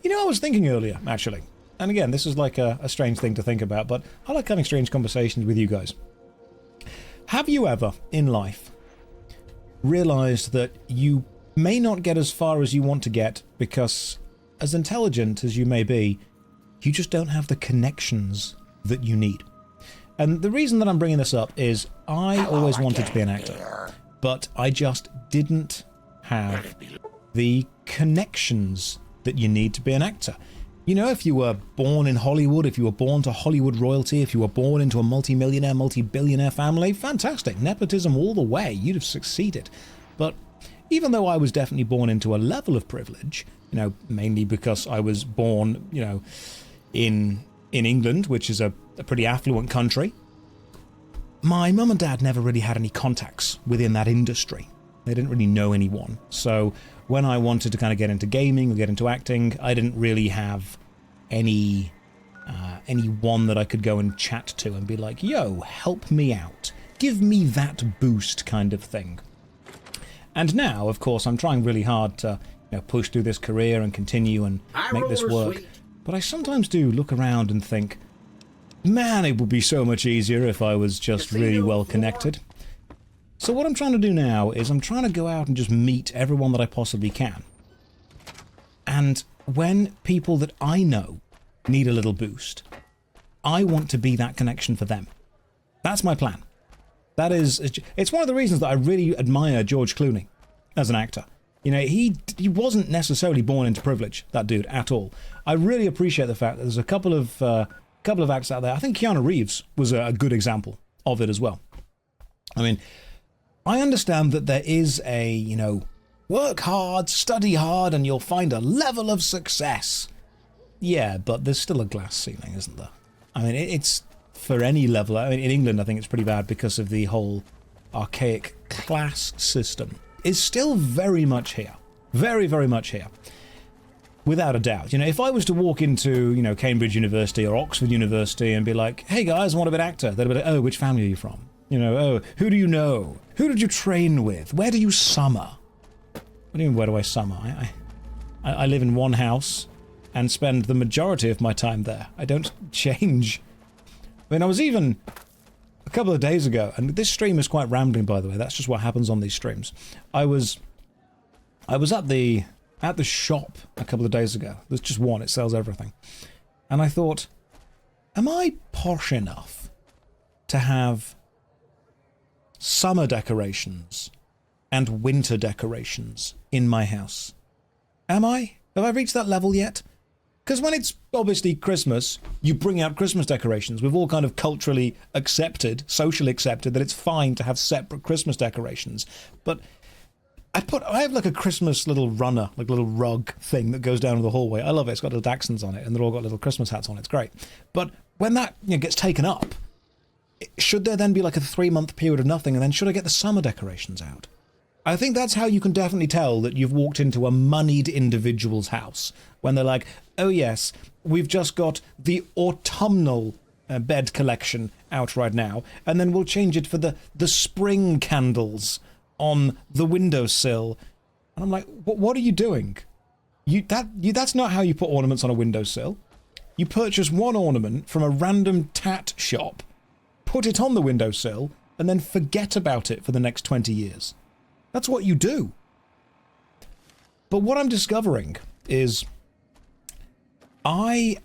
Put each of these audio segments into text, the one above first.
You know, I was thinking earlier, actually, and again, this is like a strange thing to think about, but I like having strange conversations with you guys. Have you ever, in life, realized that you may not get as far as you want to get because, as intelligent as you may be, you just don't have the connections that you need? And the reason that I'm bringing this up is I always wanted to be an actor, but I just didn't have the connections that you need to be an actor. You know, if you were born in Hollywood, if you were born to Hollywood royalty, if you were born into a multi-millionaire, multi-billionaire family, fantastic, nepotism all the way, you'd have succeeded. But even though I was definitely born into a level of privilege, you know, mainly because I was born, you know, in England, which is a pretty affluent country, my mum and dad never really had any contacts within that industry. They didn't really know anyone. So when I wanted to kind of get into gaming or get into acting, I didn't really have anyone that I could go and chat to and be like, yo, help me out. Give me that boost kind of thing. And now, of course, I'm trying really hard to, you know, push through this career and continue and make this work. But I sometimes do look around and think, man, it would be so much easier if I was just really well connected. So what I'm trying to do now is I'm trying to go out and just meet everyone that I possibly can. And when people that I know need a little boost, I want to be that connection for them. That's my plan. That is, it's one of the reasons that I really admire George Clooney as an actor. You know, he wasn't necessarily born into privilege, that dude, at all. I really appreciate the fact that there's a couple of acts out there. I think Keanu Reeves was a good example of it as well. I mean, I understand that there is a, you know, work hard, study hard, and you'll find a level of success. Yeah, but there's still a glass ceiling, isn't there? I mean, it's for any level. I mean, in England, I think it's pretty bad because of the whole archaic class system. It's still very much here. Very, very much here. Without a doubt. You know, if I was to walk into, you know, Cambridge University or Oxford University and be like, hey guys, I want to be an actor, they'd be like, oh, which family are you from? You know, oh, who do you know? Who did you train with? Where do you summer? What do you mean, where do I summer? I live in one house and spend the majority of my time there. I don't change. I mean, I was even a couple of days ago, and this stream is quite rambling, by the way. That's just what happens on these streams. I was at the shop a couple of days ago. There's just one. It sells everything. And I thought, am I posh enough to have summer decorations and winter decorations in my house? Am I? Have I reached that level yet? Because when it's obviously Christmas, you bring out Christmas decorations. We've all kind of culturally accepted, socially accepted, that it's fine to have separate Christmas decorations. But I have like a Christmas little runner, like a little rug thing that goes down the hallway. I love it. It's got little Dachshunds on it, and they've all got little Christmas hats on it. It's great. But when that, you know, gets taken up, should there then be like a 3-month period of nothing, and then should I get the summer decorations out? I think that's how you can definitely tell that you've walked into a moneyed individual's house, when they're like, oh yes, we've just got the autumnal bed collection out right now, and then we'll change it for the spring candles on the windowsill. And I'm like, what are you doing? That's not how you put ornaments on a windowsill. You purchase one ornament from a random tat shop, put it on the windowsill, and then forget about it for the next 20 years. That's what you do. But what I'm discovering is I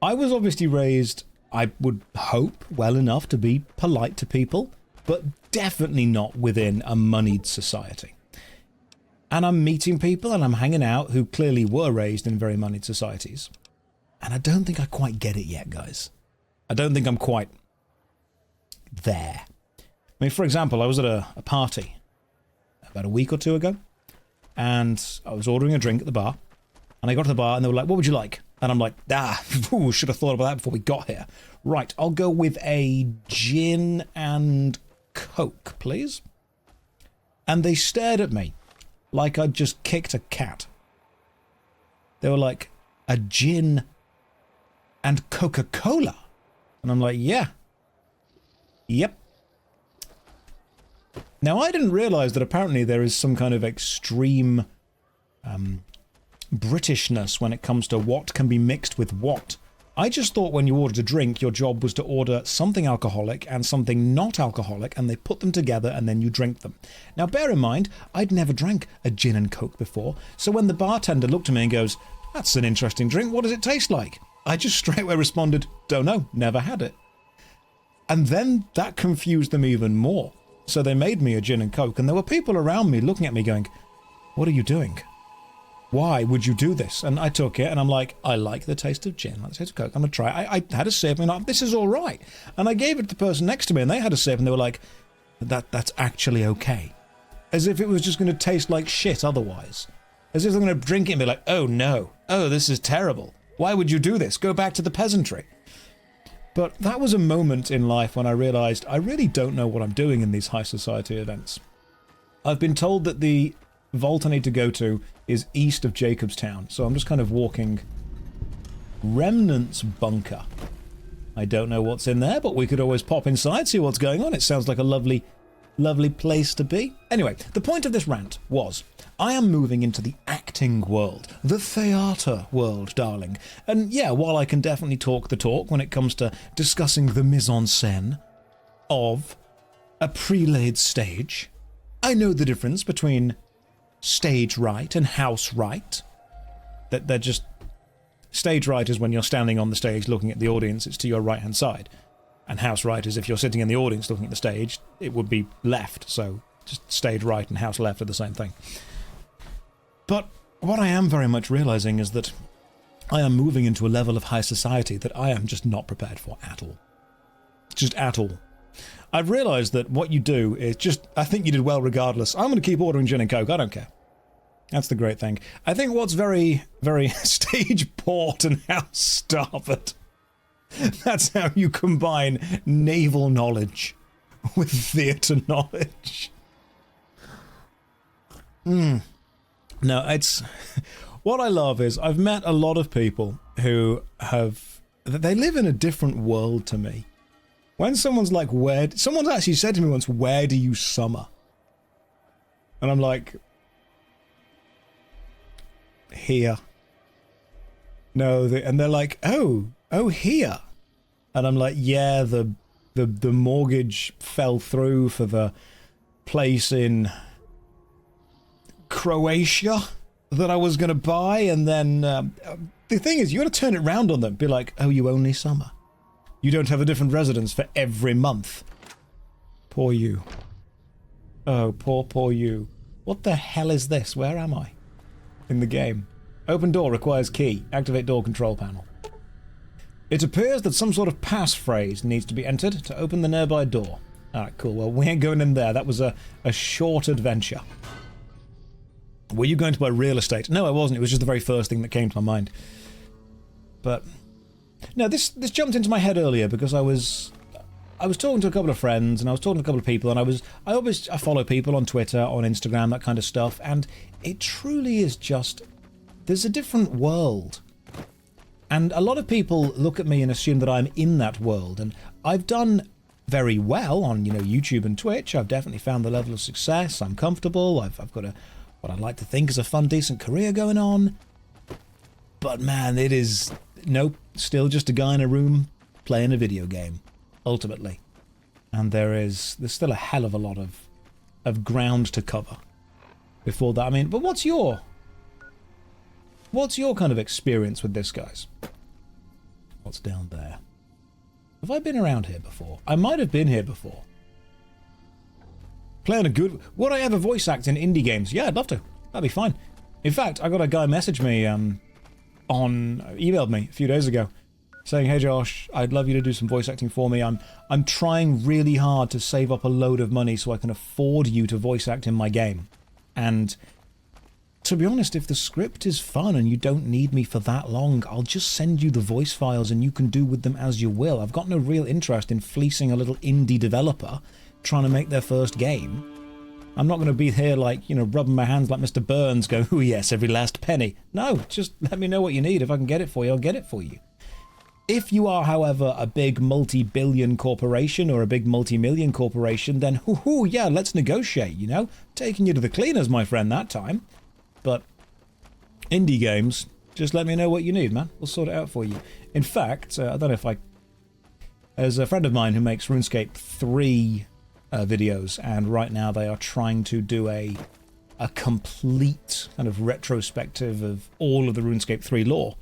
was obviously raised, I would hope, well enough to be polite to people, but definitely not within a moneyed society. And I'm meeting people and I'm hanging out who clearly were raised in very moneyed societies. And I don't think I quite get it yet, guys. I don't think I'm quite there. I mean, for example, I was at a party about a week or two ago, and I was ordering a drink at the bar, and I got to the bar and they were like, what would you like? And I'm like, should have thought about that before we got here. Right, I'll go with a gin and Coke, please. And they stared at me like I'd just kicked a cat. They were like, a gin and Coca-Cola? And I'm like, yeah. Yep. Now, I didn't realize that apparently there is some kind of extreme Britishness when it comes to what can be mixed with what. I just thought when you ordered a drink, your job was to order something alcoholic and something not alcoholic, and they put them together and then you drink them. Now bear in mind, I'd never drank a gin and coke before, so when the bartender looked at me and goes, "That's an interesting drink, what does it taste like?" I just straightaway responded, "Don't know, never had it." And then that confused them even more. So they made me a gin and coke, and there were people around me looking at me going, "What are you doing? Why would you do this?" And I took it, and I'm like, I like the taste of gin, I like the taste of coke, I'm going to try it. I had a sip, and I'm like, this is all right. And I gave it to the person next to me, and they had a sip, and they were like, that's actually okay. As if it was just going to taste like shit otherwise. As if they're going to drink it and be like, oh no, oh, this is terrible. Why would you do this? Go back to the peasantry. But that was a moment in life when I realised I really don't know what I'm doing in these high society events. I've been told that the vault I need to go to is east of Jacobstown, so I'm just kind of walking Remnant's bunker. I don't know what's in there, but we could always pop inside, see what's going on. It sounds like a lovely, lovely place to be. Anyway, the point of this rant was, I am moving into the acting world, the theatre world, darling. And yeah, while I can definitely talk the talk when it comes to discussing the mise-en-scène of a pre-laid stage, I know the difference between stage right and house right. That they're just... Stage right is when you're standing on the stage looking at the audience, it's to your right hand side. And house right is if you're sitting in the audience looking at the stage, it would be left. So just stage right and house left are the same thing. But what I am very much realizing is that I am moving into a level of high society that I am just not prepared for at all. Just at all. I've realised that what you do is just, I think you did well regardless. I'm going to keep ordering gin and coke, I don't care. That's the great thing. I think what's very, very stage port and house starboard. That's how you combine naval knowledge with theatre knowledge. No, it's... What I love is I've met a lot of people who have... They live in a different world to me. When someone's like, someone's actually said to me once, "Where do you summer?" And I'm like, here. No, and they're like, oh, here. And I'm like, yeah, the mortgage fell through for the place in Croatia that I was going to buy, and then the thing is, you got to turn it round on them. Be like, oh, you only summer. You don't have a different residence for every month. Poor you. Oh, poor you. What the hell is this? Where am I? In the game. Open door requires key. Activate door control panel. It appears that some sort of passphrase needs to be entered to open the nearby door. Alright, cool. Well, we ain't going in there. That was a short adventure. Were you going to buy real estate? No, I wasn't. It was just the very first thing that came to my mind. But... No, this jumped into my head earlier because I was talking to a couple of friends and I was talking to a couple of people, and I follow people on Twitter, on Instagram, that kind of stuff, and it truly is just, there's a different world. And a lot of people look at me and assume that I'm in that world, and I've done very well on, YouTube and Twitch. I've definitely found the level of success. I'm comfortable. I've got what I'd like to think is a fun, decent career going on. But man, it is... Nope, still just a guy in a room playing a video game, ultimately. And there's still a hell of a lot of ground to cover before that. I mean, but what's your kind of experience with this, guys? What's down there? Have I been around here before? I might have been here before. Playing a good... Would I ever voice act in indie games? Yeah, I'd love to. That'd be fine. In fact, I got a guy message me, emailed me a few days ago saying, "Hey Josh, I'd love you to do some voice acting for me. I'm trying really hard to save up a load of money so I can afford you to voice act in my game. And to be honest, if the script is fun and you don't need me for that long, I'll just send you the voice files and you can do with them as you will. I've got no real interest in fleecing a little indie developer trying to make their first game. I'm not going to be here like, rubbing my hands like Mr. Burns going, oh yes, every last penny. No, just let me know what you need. If I can get it for you, I'll get it for you. If you are, however, a big multi-billion corporation or a big multi-million corporation, then yeah, let's negotiate, Taking you to the cleaners, my friend, that time. But indie games, just let me know what you need, man. We'll sort it out for you. In fact, I don't know if there's a friend of mine who makes RuneScape 3 videos, and right now they are trying to do a complete kind of retrospective of all of the RuneScape 3 lore.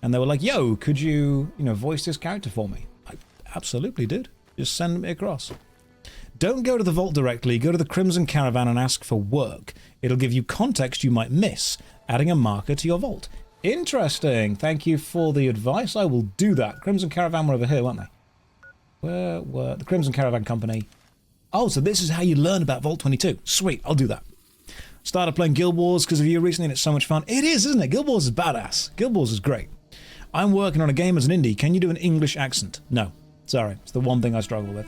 And they were like, yo, could you voice this character for me? I absolutely did. Just send me across. Don't go to the vault directly, go to the Crimson Caravan and ask for work. It'll give you context you might miss, adding a marker to your vault. Interesting. Thank you for the advice. I will do that. Crimson Caravan were over here, weren't they? Where were the Crimson Caravan Company? Oh, so this is how you learn about Vault 22. Sweet, I'll do that. Started playing Guild Wars because of you recently and it's so much fun. It is, isn't it? Guild Wars is badass. Guild Wars is great. I'm working on a game as an indie. Can you do an English accent? No. Sorry. It's the one thing I struggle with.